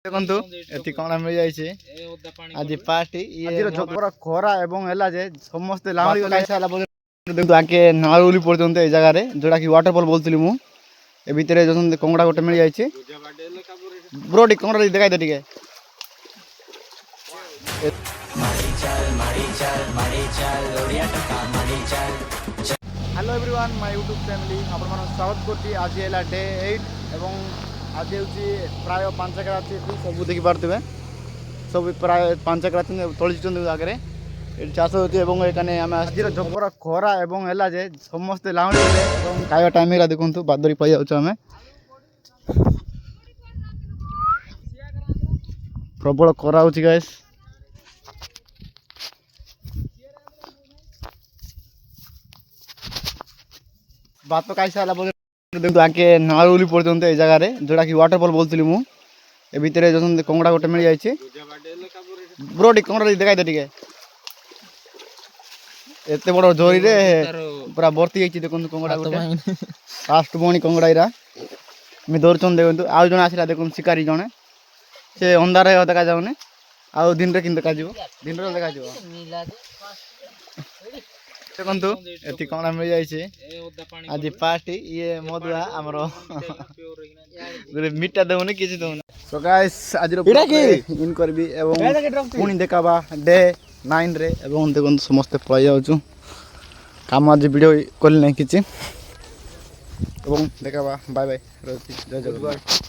ଦେଖନ୍ତୁ ଏଠି କଣ ମିଳିଯାଇଛି ଆଜି ପାର୍ଟି ଆଜିର ଜବର ଖରା ଏବଂ ହେଲା ଯେ ସମସ୍ତେ ଲାଉଳି ଖାଇସାରିଲା ପରେ ଦେଖନ୍ତୁ ଆଙ୍କେ ନାଳୁଲି ପର୍ଯ୍ୟନ୍ତ ଏଇ ଜାଗାରେ ଯୋଉଟାକି ୱାଟରଫଲ୍ ବୋଲୁଥିଲି ମୁଁ ଏ ଭିତରେ ଦେଖନ୍ତୁ କଙ୍ଗଡ଼ା ଗୋଟେ ମିଳିଯାଇଛି ବ୍ରୋ ଟିକେ କଙ୍ଗଡ଼ା ଦେଖାଇ ଦେ ଟିକେ hello everyone my YouTube family आपण स्वागत करছি आज है डे 8 एवं आज हूँ प्राय 5 एकड़ अच्छी सब देखिपे सब प्राय 5 एकड़ तोली आगे ये चाष होने आम आज जबर खरा और है समस्ते लाउड़ी खाଇବା टाइम देखु बादरी पाई जाऊँ प्रबल खरा हो गाइस भात खाई सारा देखो आगे नालुली पर्यंत ये जगार जोटा कि वाटरफल बोलूँ मु ए भितर देखते कंगड़ा गोटे मिल जाए ब्रो टी कंगड़ा देखा दे टे एत बड़ झोरी रे पूरा भर्ती देखते कंगड़ा गोटे फास्ट बणी कंगड़ा इरा दौड़न देखो आउ जन आसला देखो शिकारी जड़े से अंधार देखा जाऊनी आउ दिन में कि देखा दिन देखा देखु ये कण मिल जाए आज पार्टी ये मधुआ आमर मीठा दौनी किसी दौनी सो गाइस आज इन करी पुणी देखा डे 9 रे देखो समस्ते पलि जाऊँ कम आज वीडियो कल ना कि देखा बाय बाय जय जगन्नाथ।